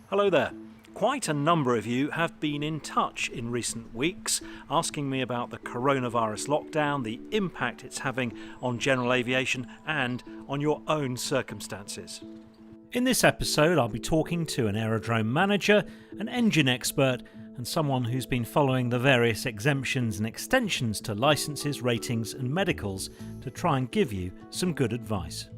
Hello there. Quite a number of you have been in touch in recent weeks asking me about the coronavirus lockdown, the impact it's having on general aviation and on your own circumstances. In this episode I'll be talking to an aerodrome manager, an engine expert and someone who's been following the various exemptions and extensions to licences, ratings and medicals to try and give you some good advice.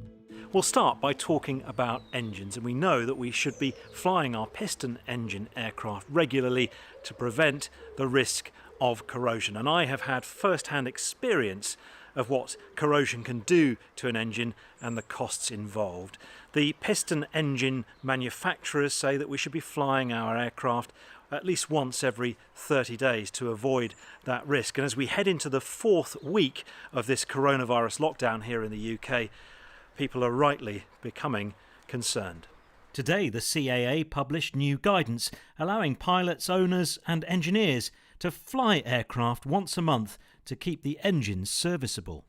We'll start by talking about engines, and we know that we should be flying our piston engine aircraft regularly to prevent the risk of corrosion. And I have had first-hand experience of what corrosion can do to an engine and the costs involved. The piston engine manufacturers say that we should be flying our aircraft at least once every 30 days to avoid that risk. And as we head into the fourth week of this coronavirus lockdown here in the UK, people are rightly becoming concerned. Today, the CAA published new guidance allowing pilots, owners and engineers to fly aircraft once a month to keep the engines serviceable.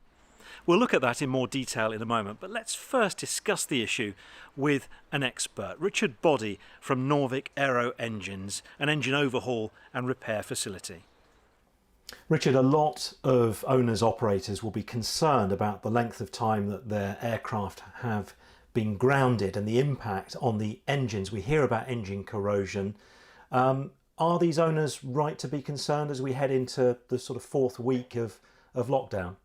We'll look at that in more detail in a moment, but let's first discuss the issue with an expert, Richard Boddy from Norvic Aero Engines, an engine overhaul and repair facility. Richard, a lot of owners, operators will be concerned about the length of time that their aircraft have been grounded and the impact on the engines. We hear about engine corrosion. Are these owners right to be concerned as we head into the sort of fourth week of lockdown?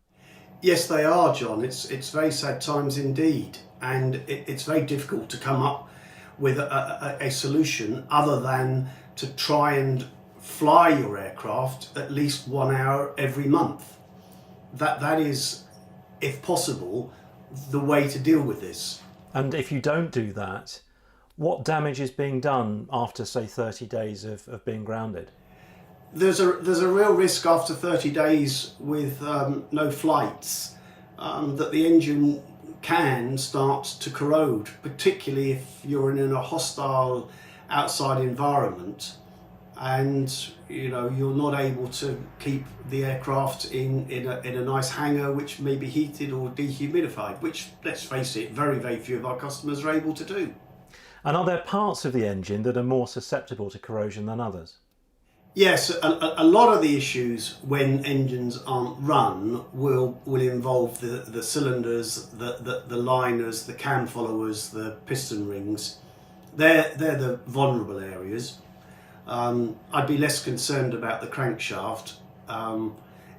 Yes, they are, John. It's very sad times indeed, and it's very difficult to come up with a solution other than to try and fly your aircraft at least 1 hour every month. That is, if possible, the way to deal with this. And if you don't do that, what damage is being done after, say, 30 days of being grounded? There's a real risk after 30 days with no flights that the engine can start to corrode, particularly if you're in a hostile outside environment and you're not able to keep the aircraft in a nice hangar which may be heated or dehumidified, which, let's face it, very, very few of our customers are able to do. And are there parts of the engine that are more susceptible to corrosion than others? Yes, a lot of the issues when engines aren't run will involve the cylinders, the liners, the cam followers, the piston rings. They're the vulnerable areas. I'd be less concerned about the crankshaft.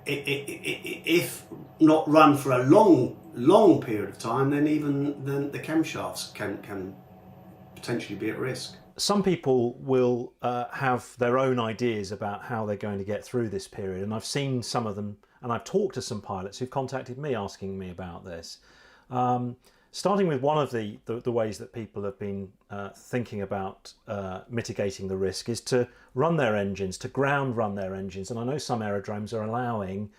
If not run for a long period of time, then the camshafts can potentially be at risk. Some people will have their own ideas about how they're going to get through this period, and I've seen some of them, and I've talked to some pilots who've contacted me asking me about this. Starting with one of the ways that people have been thinking about mitigating the risk is to run their engines, to ground run their engines, and I know some aerodromes are allowing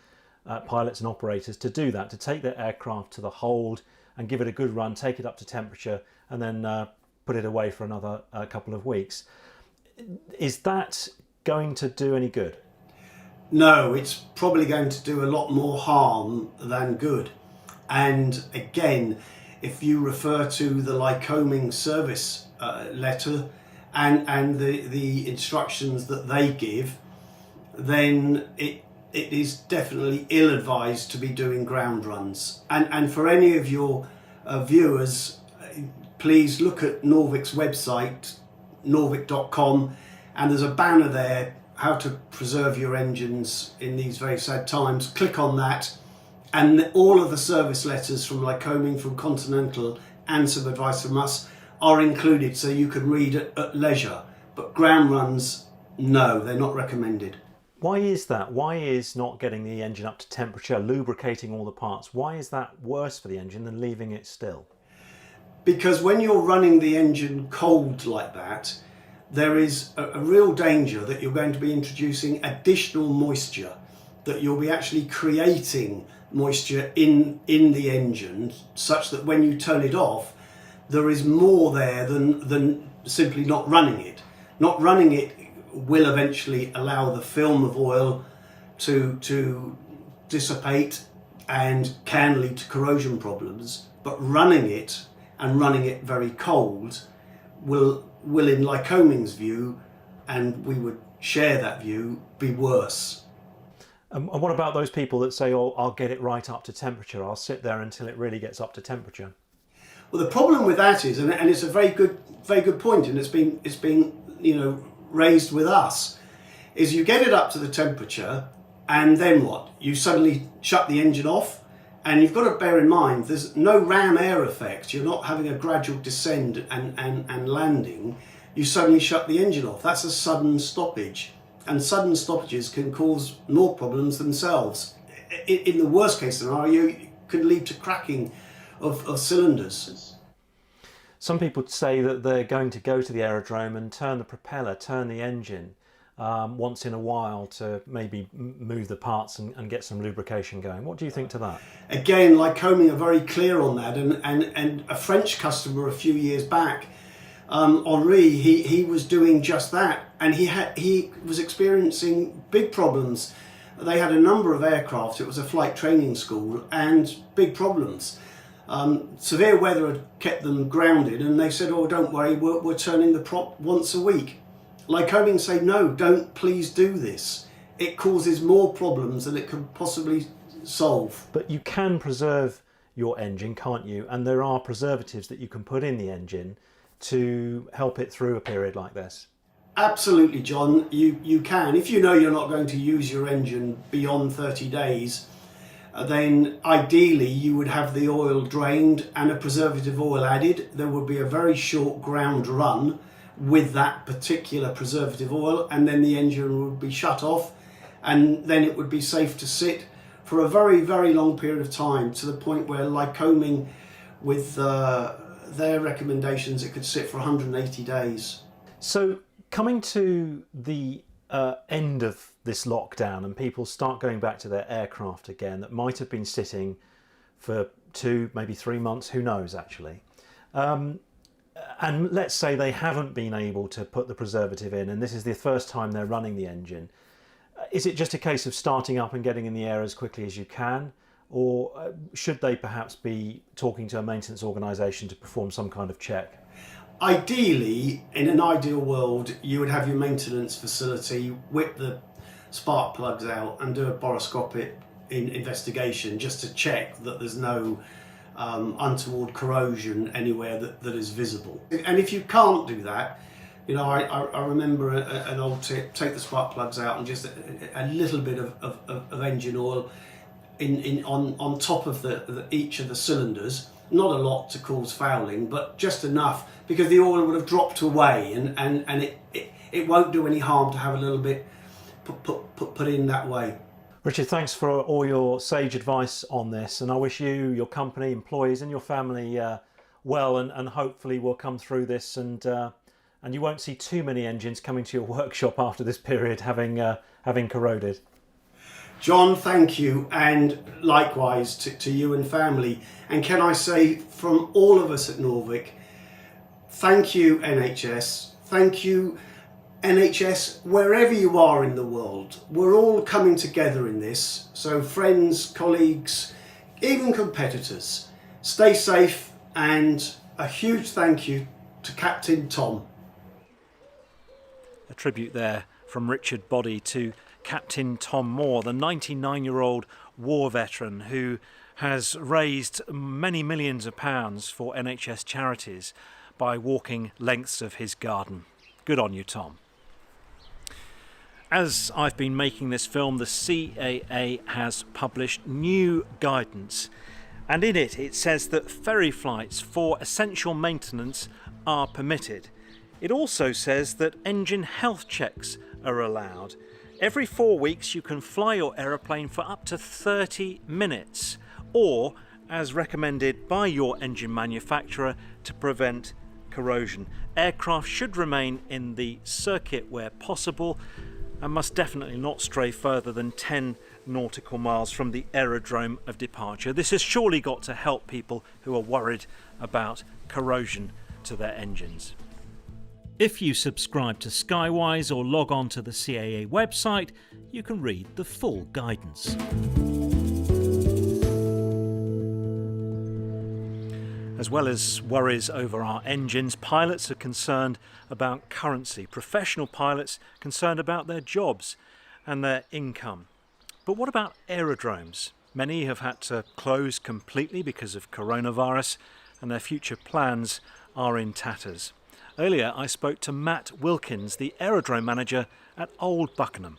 pilots and operators to do that, to take their aircraft to the hold and give it a good run, take it up to temperature, and then put it away for another couple of weeks. Is that going to do any good? No, it's probably going to do a lot more harm than good. And again, if you refer to the Lycoming service letter and the instructions that they give, then it is definitely ill-advised to be doing ground runs. And for any of your viewers, please look at Norvic's website, norvic.com, and there's a banner there, how to preserve your engines in these very sad times. Click on that, and all of the service letters from Lycoming, from Continental, and some advice from us are included, so you can read at leisure. But ground runs, no, they're not recommended. Why is that? Why is not getting the engine up to temperature, lubricating all the parts, why is that worse for the engine than leaving it still? Because when you're running the engine cold like that, there is a real danger that you're going to be introducing additional moisture, that you'll be actually creating moisture in the engine such that when you turn it off, there is more there than simply not running it. Not running it will eventually allow the film of oil to dissipate and can lead to corrosion problems, but running it and running it very cold will will, in Lycoming's view, and we would share that view, be worse. And what about those people that say, oh, I'll get it right up to temperature, I'll sit there until it really gets up to temperature? Well, the problem with that is, and it's a very good point, and it's been raised with us, is you get it up to the temperature, and then what? You suddenly shut the engine off, and you've got to bear in mind there's no ram air effect. You're not having a gradual descend and landing. You suddenly shut the engine off. That's a sudden stoppage, and sudden stoppages can cause more problems themselves. In the worst case scenario, it could lead to cracking of cylinders. Some people say that they're going to go to the aerodrome and turn the propeller, turn the engine once in a while to maybe move the parts and get some lubrication going. What do you think to that? Again, Lycoming are very clear on that, and a French customer a few years back, Henri, he was doing just that, and he was experiencing big problems. They had a number of aircraft, it was a flight training school, and big problems. Severe weather had kept them grounded, and they said, oh, don't worry, we're turning the prop once a week. Lycoming say, no, don't please do this. It causes more problems than it can possibly solve. But you can preserve your engine, can't you? And there are preservatives that you can put in the engine to help it through a period like this. Absolutely, John, you can. If you know you're not going to use your engine beyond 30 days, then ideally you would have the oil drained and a preservative oil added. There would be a very short ground run with that particular preservative oil, and then the engine would be shut off, and then it would be safe to sit for a very, very long period of time, to the point where Lycoming, with their recommendations, it could sit for 180 days. So coming to the end of this lockdown and people start going back to their aircraft again that might have been sitting for 2, maybe 3 months, who knows actually. And let's say they haven't been able to put the preservative in and this is the first time they're running the engine. Is it just a case of starting up and getting in the air as quickly as you can? Or should they perhaps be talking to a maintenance organisation to perform some kind of check? Ideally, in an ideal world, you would have your maintenance facility whip the spark plugs out and do a boroscopic investigation just to check that there's no untoward corrosion anywhere that is visible. And if you can't do that, I remember an old tip: take the spark plugs out and just a little bit of engine oil on top of each of the cylinders. Not a lot to cause fouling, but just enough, because the oil would have dropped away, and it won't do any harm to have a little bit put in that way. Richard, thanks for all your sage advice on this, and I wish you, your company, employees and your family well, and hopefully we'll come through this and you won't see too many engines coming to your workshop after this period having corroded. John, thank you, and likewise to you and family. And can I say, from all of us at Norvic, thank you NHS, thank you NHS wherever you are in the world. We're all coming together in this, so friends, colleagues, even competitors, stay safe, and a huge thank you to Captain Tom. A tribute there from Richard Boddy to Captain Tom Moore, the 99-year-old war veteran who has raised many millions of pounds for NHS charities by walking lengths of his garden. Good on you, Tom. As I've been making this film, the CAA has published new guidance, and in it says that ferry flights for essential maintenance are permitted. It also says that engine health checks are allowed. Every 4 weeks you can fly your aeroplane for up to 30 minutes, or as recommended by your engine manufacturer, to prevent corrosion. Aircraft should remain in the circuit where possible and must definitely not stray further than 10 nautical miles from the aerodrome of departure. This has surely got to help people who are worried about corrosion to their engines. If you subscribe to Skywise or log on to the CAA website, you can read the full guidance. As As well as worries over our engines, pilots are concerned about currency. Professional pilots concerned about their jobs and their income. But what about aerodromes? Many have had to close completely because of coronavirus, and their future plans are in tatters. Earlier I spoke to Matt Wilkins, the aerodrome manager at Old Buckenham.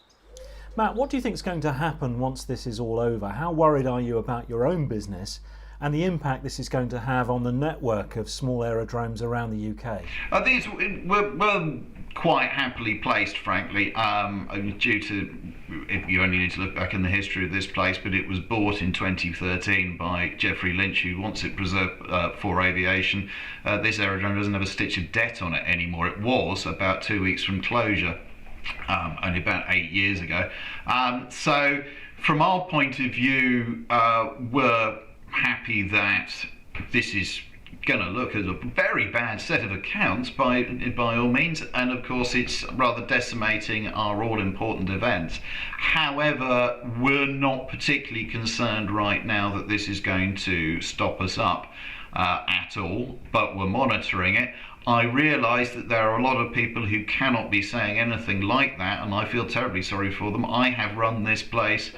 Matt, what do you think is going to happen once this is all over? How worried are you about your own business and the impact this is going to have on the network of small aerodromes around the UK? I think we're quite happily placed, frankly, due to, if you only need to look back in the history of this place, but it was bought in 2013 by Geoffrey Lynch, who wants it preserved for aviation. This aerodrome doesn't have a stitch of debt on it anymore. It was about 2 weeks from closure, only about 8 years ago. So from our point of view, we're happy that this is going to look as a very bad set of accounts by all means, and of course it's rather decimating our all-important events. However, we're not particularly concerned right now that this is going to stop us up at all, but we're monitoring it. I realise that there are a lot of people who cannot be saying anything like that, and I feel terribly sorry for them. I have run this place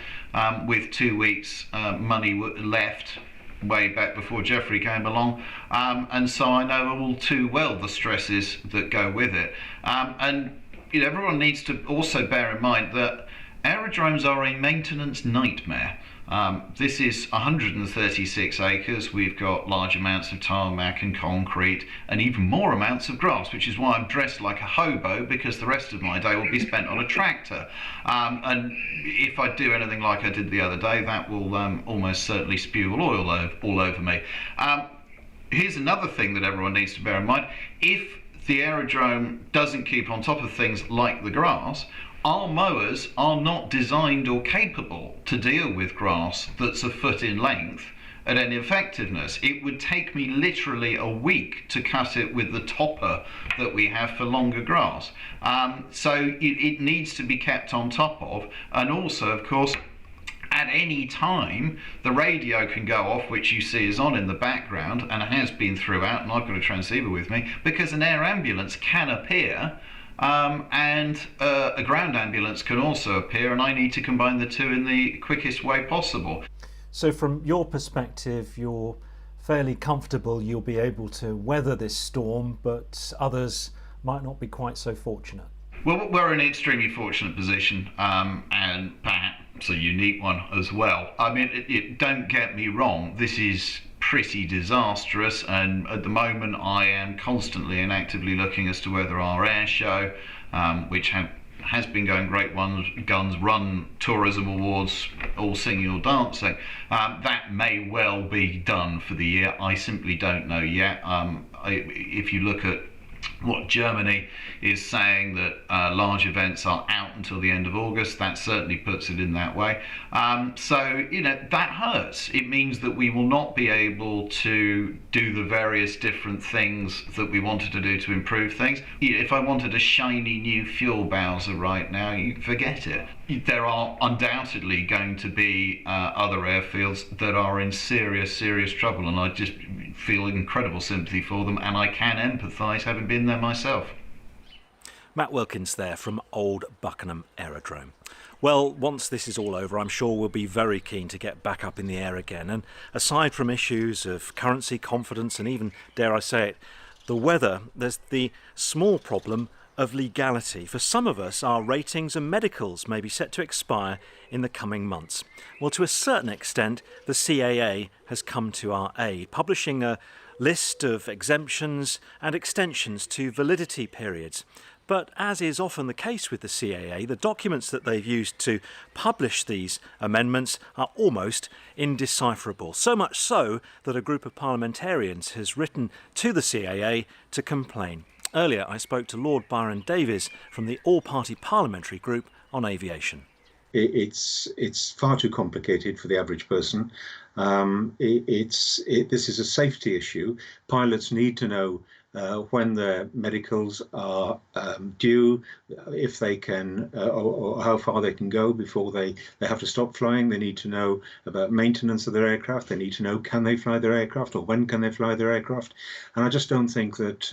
with 2 weeks money left way back before Geoffrey came along, and so I know all too well the stresses that go with it. And you know, everyone needs to also bear in mind that aerodromes are a maintenance nightmare. This is 136 acres. We've got large amounts of tarmac and concrete and even more amounts of grass, which is why I'm dressed like a hobo, because the rest of my day will be spent on a tractor. And if I do anything like I did the other day, that will almost certainly spew oil all over me. Here's another thing that everyone needs to bear in mind. If the aerodrome doesn't keep on top of things like the grass, our mowers are not designed or capable to deal with grass that's a foot in length at any effectiveness. It would take me literally a week to cut it with the topper that we have for longer grass. So it needs to be kept on top of, and also, of course, at any time the radio can go off, which you see is on in the background and has been throughout, and I've got a transceiver with me, because an air ambulance can appear. And a ground ambulance can also appear, and I need to combine the two in the quickest way possible. So from your perspective, you're fairly comfortable you'll be able to weather this storm, but others might not be quite so fortunate. Well, we're in an extremely fortunate position, and perhaps a unique one as well. I mean, don't get me wrong, this is pretty disastrous, and at the moment I am constantly and actively looking as to whether our air show, which has been going great guns, run tourism awards, all singing or dancing, that may well be done for the year. I simply don't know yet. If you look at what Germany is saying, that large events are out until the end of August, that certainly puts it in that way. So, you know, that hurts. It means that we will not be able to do the various different things that we wanted to do to improve things. If I wanted a shiny new fuel bowser right now, you forget it. There are undoubtedly going to be other airfields that are in serious trouble, and I just feel incredible sympathy for them, and I can empathise, having been there myself. Matt Wilkins there from Old Buckenham Aerodrome. Well, once this is all over, I'm sure we'll be very keen to get back up in the air again. And aside from issues of currency, confidence, and even, dare I say it, the weather, there's the small problem of legality. For some of us, our ratings and medicals may be set to expire in the coming months. Well, to a certain extent, the CAA has come to our aid, publishing a list of exemptions and extensions to validity periods. But as is often the case with the CAA, the documents that they've used to publish these amendments are almost indecipherable. So much so that a group of parliamentarians has written to the CAA to complain. Earlier, I spoke to Lord Byron Davies from the All-Party Parliamentary Group on Aviation. It's far too complicated for the average person. This is a safety issue. Pilots need to know when their medicals are due, if they can, or how far they can go before they have to stop flying. They need to know about maintenance of their aircraft. They need to know, can they fly their aircraft, or when can they fly their aircraft? And I just don't think that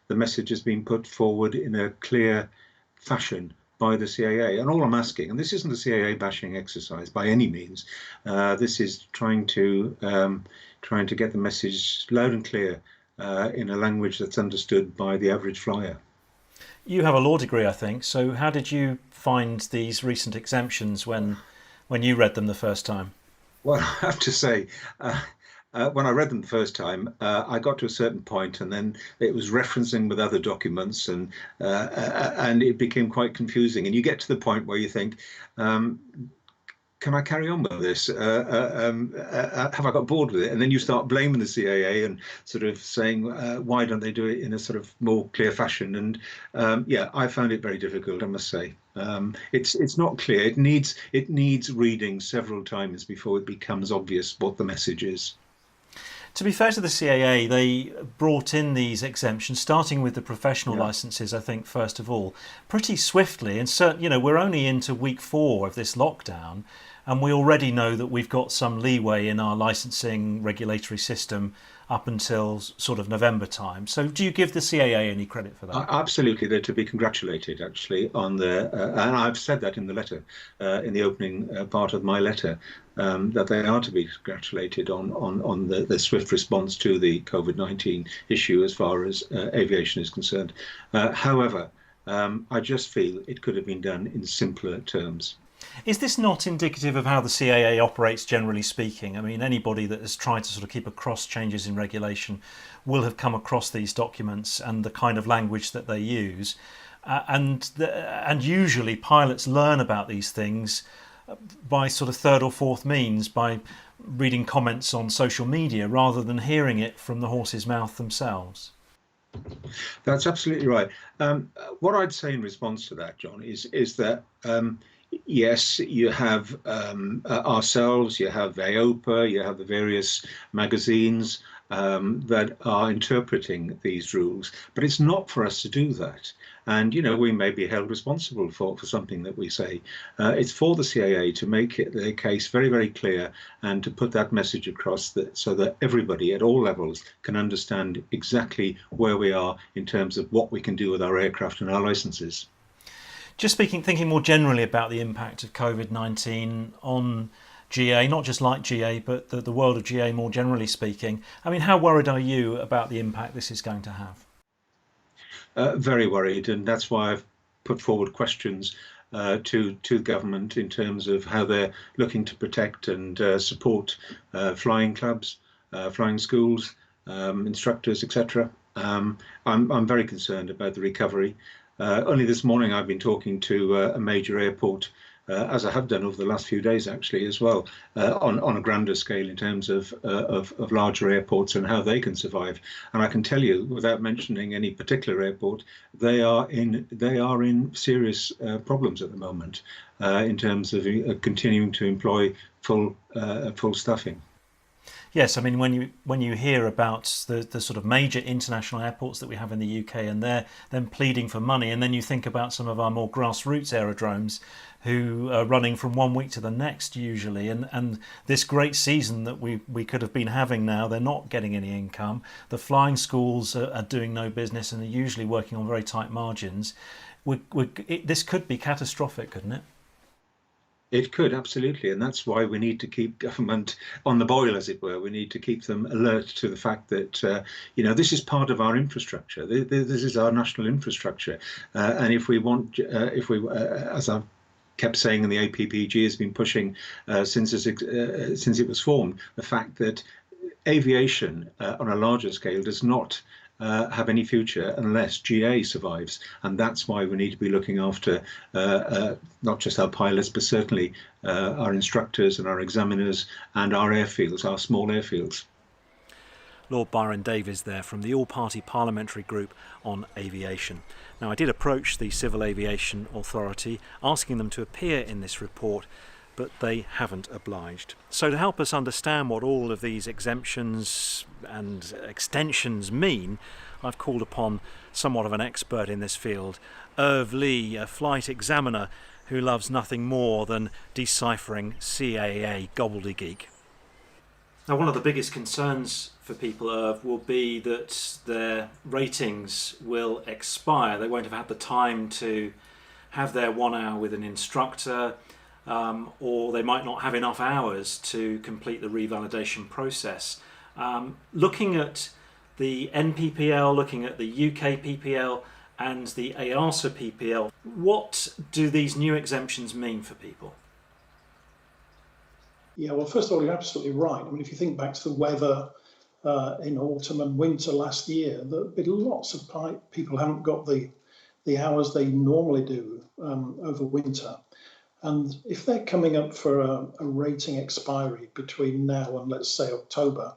the message has been put forward in a clear fashion by the CAA. And all I'm asking, and this isn't a CAA bashing exercise by any means, this is trying to get the message loud and clear in a language that's understood by the average flyer. You have a law degree, I think. So how did you find these recent exemptions when you read them the first time? Well, I have to say, when I read them the first time, I got to a certain point, and then it was referencing with other documents, and it became quite confusing. And you get to the point where you think, can I carry on with this? Have I got bored with it? And then you start blaming the CAA and sort of saying, why don't they do it in a sort of more clear fashion? And yeah, I found it very difficult, I must say. It's not clear. It needs reading several times before it becomes obvious what the message is. To be fair to the CAA, they brought in these exemptions, starting with the professional licences, I think, first of all, pretty swiftly. And we're only into week 4 of this lockdown, and we already know that we've got some leeway in our licensing regulatory system up until sort of November time. So do you give the CAA any credit for that? Absolutely. They're to be congratulated, actually, on the, and I've said that in the letter, in the opening part of my letter, that they are to be congratulated on the swift response to the COVID-19 issue as far as aviation is concerned. However, I just feel it could have been done in simpler terms. Is this not indicative of how the CAA operates, generally speaking? I mean, anybody that has tried to sort of keep across changes in regulation will have come across these documents and the kind of language that they use. And usually pilots learn about these things by sort of third or fourth means, by reading comments on social media rather than hearing it from the horse's mouth themselves. That's absolutely right. What I'd say in response to that, John, is that yes, you have ourselves, you have AOPA, you have the various magazines that are interpreting these rules, but it's not for us to do that. And, we may be held responsible for something that we say. It's for the CAA to make their case very, very clear and to put that message across so that everybody at all levels can understand exactly where we are in terms of what we can do with our aircraft and our licenses. Just thinking more generally about the impact of COVID-19 on GA, not just like GA, but the world of GA more generally speaking. I mean, how worried are you about the impact this is going to have? Very worried, and that's why I've put forward questions to government in terms of how they're looking to protect and support flying clubs, flying schools, instructors, etc. I'm very concerned about the recovery. Only this morning I've been talking to a major airport, as I have done over the last few days actually as well, on a grander scale in terms of larger airports and how they can survive. And I can tell you, without mentioning any particular airport, they are in serious problems at the moment in terms of continuing to employ full staffing. Yes, I mean, when you hear about the sort of major international airports that we have in the UK and they're then pleading for money, and then you think about some of our more grassroots aerodromes who are running from one week to the next usually, and this great season that we could have been having now, they're not getting any income. The flying schools are doing no business and are usually working on very tight margins. This could be catastrophic, couldn't it? It could, absolutely, and that's why we need to keep government on the boil, as it were. We need to keep them alert to the fact that this is part of our infrastructure. This is our national infrastructure, and if we want, as I've kept saying, and the APPG has been pushing since it was formed, the fact that aviation on a larger scale does not have any future unless GA survives, and that's why we need to be looking after not just our pilots, but certainly our instructors and our examiners and our airfields, our small airfields. Lord Byron Davies there from the All-Party Parliamentary Group on Aviation. Now, I did approach the Civil Aviation Authority asking them to appear in this report, but they haven't obliged. So to help us understand what all of these exemptions and extensions mean, I've called upon somewhat of an expert in this field, Irv Lee, a flight examiner who loves nothing more than deciphering CAA gobbledygook. Now, one of the biggest concerns for people, Irv, will be that their ratings will expire. They won't have had the time to have their 1 hour with an instructor, or they might not have enough hours to complete the revalidation process. Looking at the NPPL, looking at the UK PPL and the EASA PPL, what do these new exemptions mean for people? Yeah, well, first of all, you're absolutely right. I mean, if you think back to the weather in autumn and winter last year, there've been lots of people haven't got the hours they normally do over winter. And if they're coming up for a rating expiry between now and, let's say, October,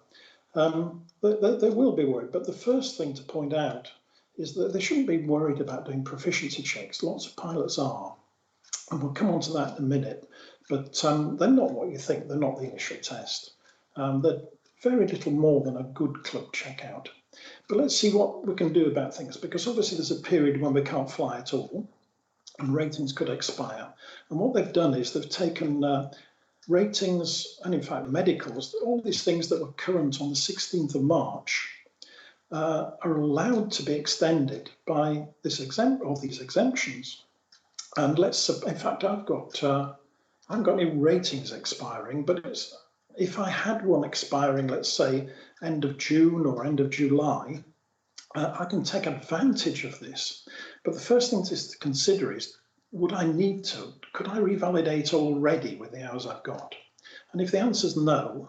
they will be worried. But the first thing to point out is that they shouldn't be worried about doing proficiency checks. Lots of pilots are, and we'll come on to that in a minute. But they're not what you think. They're not the initial test. They're very little more than a good club checkout. But let's see what we can do about things, because obviously there's a period when we can't fly at all, and ratings could expire. And what they've done is they've taken ratings and, in fact, medicals, all these things that were current on the 16th of March are allowed to be extended by these exemptions. And in fact, I haven't got any ratings expiring, but if I had one expiring, let's say end of June or end of July, I can take advantage of this. But the first thing to consider is, would I need to? Could I revalidate already with the hours I've got? And if the answer is no,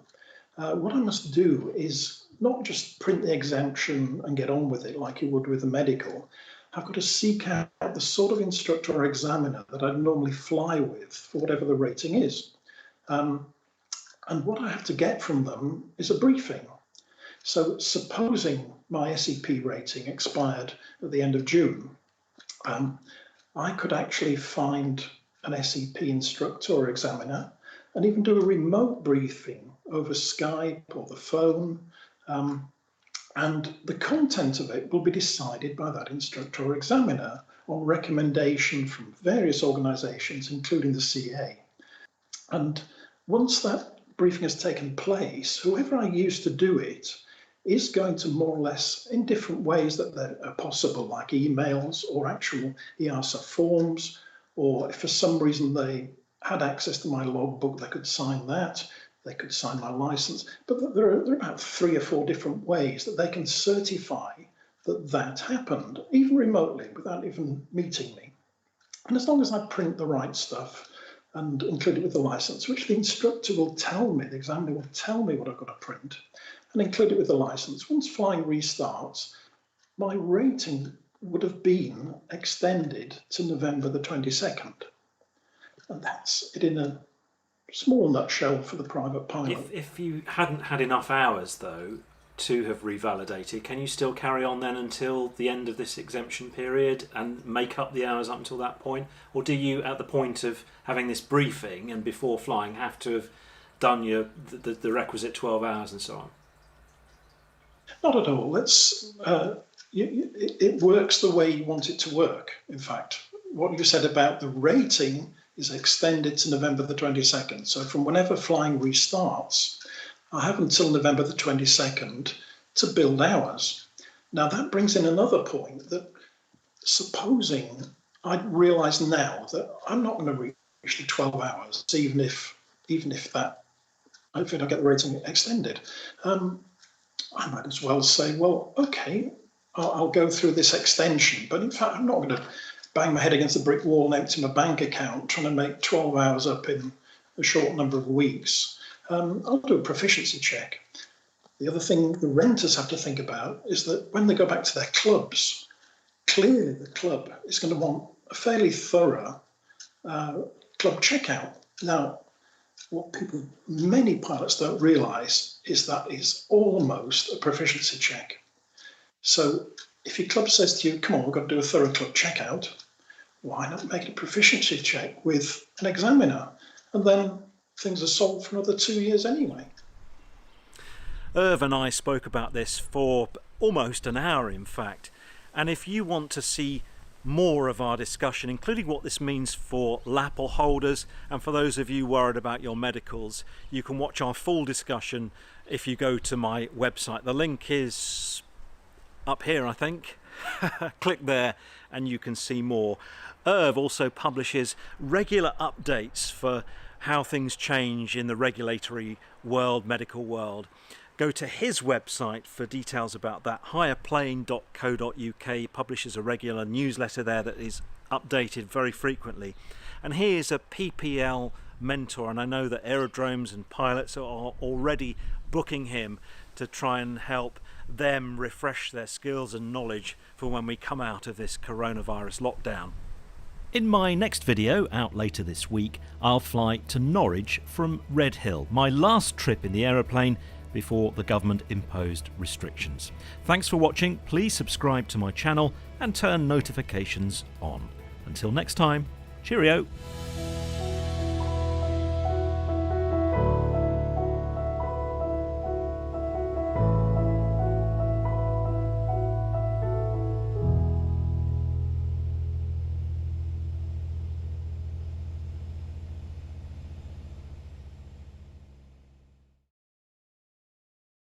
what I must do is not just print the exemption and get on with it like you would with a medical. I've got to seek out the sort of instructor or examiner that I'd normally fly with for whatever the rating is. And what I have to get from them is a briefing. So supposing my SEP rating expired at the end of June, I could actually find an SEP instructor or examiner and even do a remote briefing over Skype or the phone. And the content of it will be decided by that instructor or examiner on recommendation from various organisations, including the CA. And once that briefing has taken place, whoever I use to do it is going to more or less, in different ways that are possible, like emails or actual EASA forms, or if for some reason they had access to my logbook, they could sign that. They could sign my license, but there are about 3 or 4 different ways that they can certify that happened, even remotely, without even meeting me. And as long as I print the right stuff and include it with the license, which the instructor will tell me, the examiner will tell me what I've got to print, and include it with the license, once flying restarts, my rating would have been extended to November the 22nd. And that's it in a small nutshell for the private pilot. If you hadn't had enough hours, though, to have revalidated, can you still carry on then until the end of this exemption period and make up the hours up until that point? Or do you, at the point of having this briefing and before flying, have to have done the requisite 12 hours and so on? Not at all. It works the way you want it to work, in fact. What you said about the rating is extended to November the 22nd. So from whenever flying restarts, I have until November the 22nd to build hours. Now that brings in another point, that supposing I realise now that I'm not going to reach the 12 hours, even if I get the rating extended, I might as well say, well, okay, I'll go through this extension, but in fact I'm not going to bang my head against a brick wall and empty my bank account trying to make 12 hours up in a short number of weeks. I'll do a proficiency check. The other thing the renters have to think about is that when they go back to their clubs, clearly the club is going to want a fairly thorough club checkout. Now, what many pilots don't realise is that is almost a proficiency check. So if your club says to you, come on, we've got to do a thorough club checkout, why not make a proficiency check with an examiner? And then things are solved for another 2 years anyway. Irv and I spoke about this for almost an hour in fact. And if you want to see more of our discussion, including what this means for lapel holders and for those of you worried about your medicals, you can watch our full discussion if you go to my website. The link is up here, I think. Click there and you can see more. Irv also publishes regular updates for how things change in the regulatory world, medical world. Go to his website for details about that. Aeroplane.co.uk publishes a regular newsletter there that is updated very frequently. And he is a PPL mentor, and I know that aerodromes and pilots are already booking him to try and help them refresh their skills and knowledge for when we come out of this coronavirus lockdown. In my next video, out later this week, I'll fly to Norwich from Redhill, my last trip in the aeroplane before the government imposed restrictions. Thanks for watching. Please subscribe to my channel and turn notifications on. Until next time, cheerio.